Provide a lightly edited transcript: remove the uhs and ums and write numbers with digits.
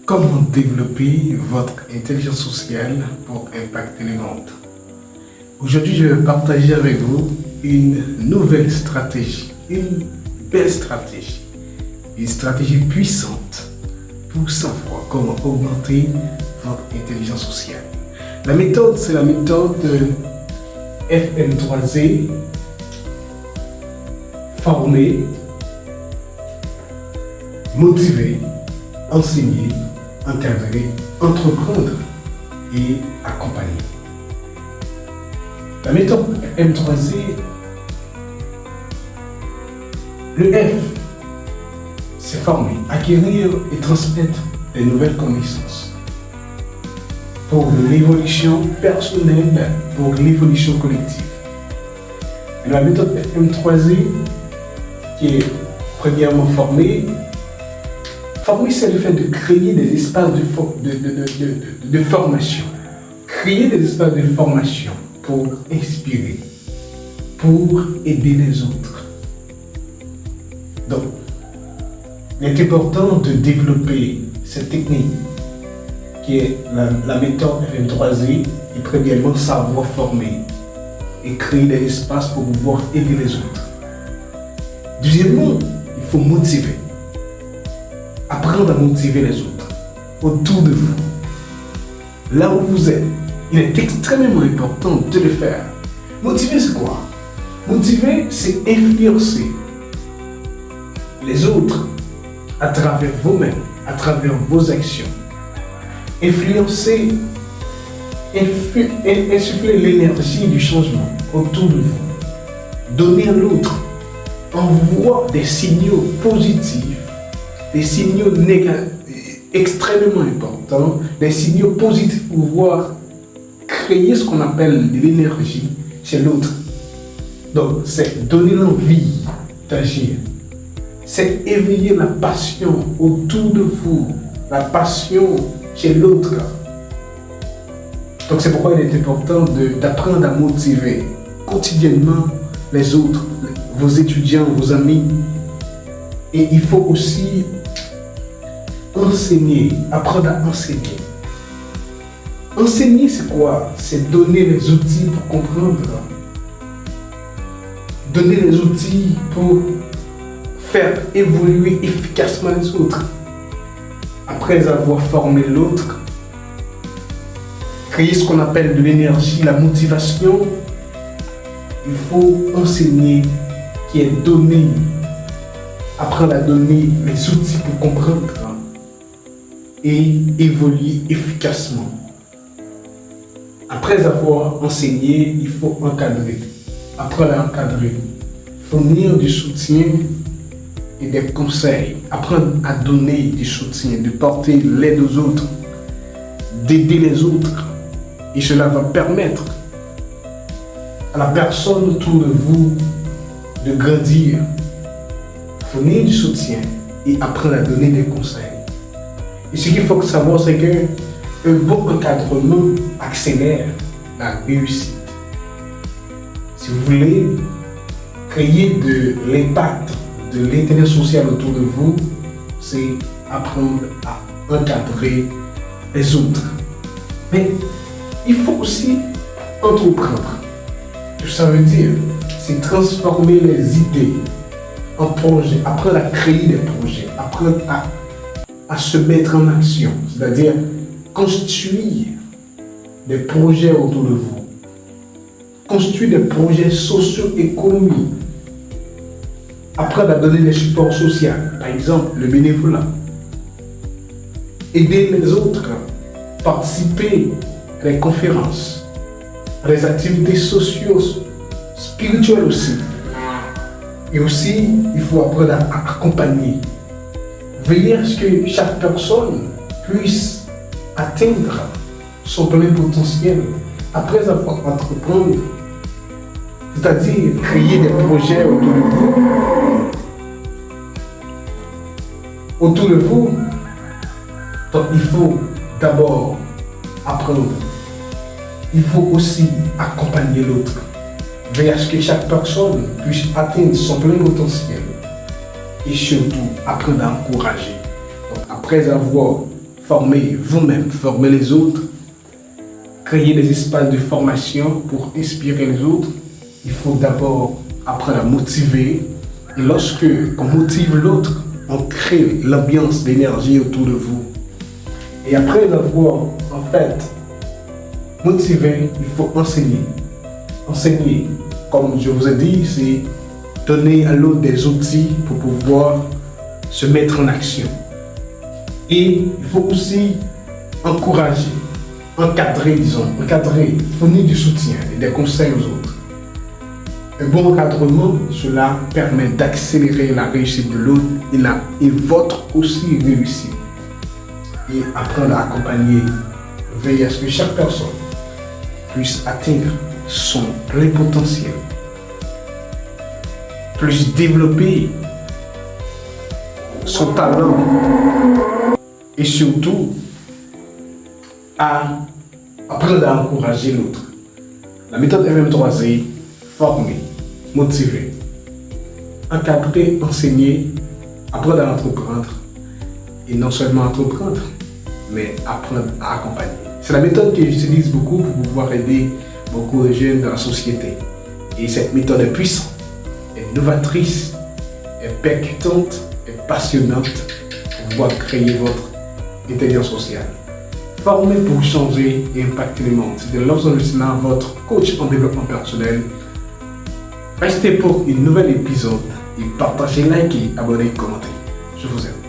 Comment développer votre intelligence sociale pour impacter le monde? Aujourd'hui, je vais partager avec vous une nouvelle stratégie, une belle stratégie, une stratégie puissante pour savoir comment augmenter votre intelligence sociale. La méthode, c'est la méthode FM3Z, former, motiver, enseigner, encadrer, entreprendre et accompagner. La méthode M3Z, le F, c'est former, acquérir et transmettre des nouvelles connaissances pour l'évolution personnelle, pour l'évolution collective. Et la méthode M3Z, qui est premièrement former, c'est le fait de créer des espaces de formation. Créer des espaces de formation pour inspirer, pour aider les autres. Donc, il est important de développer cette technique qui est la méthode FM3Z et premièrement savoir former et créer des espaces pour pouvoir aider les autres. Deuxièmement, il faut motiver. Apprendre à motiver les autres autour de vous. Là où vous êtes, il est extrêmement important de le faire. Motiver, c'est quoi? Motiver, c'est influencer les autres à travers vous-même, à travers vos actions. Influencer, insuffler l'énergie du changement autour de vous. Donner à l'autre, envoyer des signaux positifs, des signaux extrêmement importants, des signaux positifs pour pouvoir créer ce qu'on appelle de l'énergie chez l'autre. Donc, c'est donner l'envie d'agir. C'est éveiller la passion autour de vous, la passion chez l'autre. Donc, c'est pourquoi il est important d'apprendre à motiver quotidiennement les autres, vos étudiants, vos amis. Et il faut aussi enseigner, apprendre à enseigner. Enseigner, c'est quoi? C'est donner les outils pour comprendre. Donner les outils pour faire évoluer efficacement les autres. Après avoir formé l'autre, créer ce qu'on appelle de l'énergie, la motivation, il faut enseigner qui est donné. Apprendre à donner les outils pour comprendre et évoluer efficacement. Après avoir enseigné, il faut encadrer. Apprendre à encadrer, fournir du soutien et des conseils. Apprendre à donner du soutien, de porter l'aide aux autres, d'aider les autres. Et cela va permettre à la personne autour de vous de grandir. Fournir du soutien et apprendre à donner des conseils. Et ce qu'il faut savoir, c'est qu'un bon encadrement accélère la réussite. Si vous voulez créer de l'impact, de l'intérêt social autour de vous, c'est apprendre à encadrer les autres. Mais il faut aussi entreprendre. Ce que ça veut dire, c'est transformer les idées en projet, apprendre à créer des projets, apprendre à se mettre en action, c'est-à-dire construire des projets autour de vous, construire des projets socio-économiques, apprendre à donner des supports sociaux, par exemple le bénévolat, aider les autres, participer à des conférences, à des activités socio-spirituelles aussi. Et aussi, il faut apprendre à accompagner. Veiller à ce que chaque personne puisse atteindre son plein potentiel après avoir entreprendre, c'est-à-dire créer des projets autour de vous. Autour de vous, donc il faut d'abord apprendre. Il faut aussi accompagner l'autre. Veiller à ce que chaque personne puisse atteindre son plein potentiel et surtout apprendre à encourager. Donc, après avoir former vous-même, former les autres, créer des espaces de formation pour inspirer les autres, il faut d'abord apprendre à motiver. Et lorsque on motive l'autre, on crée l'ambiance, l'énergie autour de vous. Et après avoir en fait motivé, il faut enseigner. Enseigner, comme je vous ai dit, c'est donner à l'autre des outils pour pouvoir se mettre en action. Et il faut aussi encourager, encadrer, fournir du soutien et des conseils aux autres. Un bon encadrement, cela permet d'accélérer la réussite de l'autre et votre aussi réussite. Et apprendre à accompagner, veiller à ce que chaque personne puisse atteindre son plein potentiel, puisse développer son talent et surtout à apprendre à encourager l'autre. La méthode MM3C, former, motiver, encadrer, enseigner, apprendre à entreprendre et non seulement entreprendre, mais apprendre à accompagner. C'est la méthode que j'utilise beaucoup pour pouvoir aider beaucoup de jeunes dans la société. Et cette méthode est puissante, est novatrice, est percutante, est passionnante pour pouvoir créer votre intelligence sociale. Former pour changer et impacter le monde. C'était Love Lucina, votre coach en développement personnel. Restez pour un nouvel épisode et partagez, likez, abonnez, commentez. Je vous aime.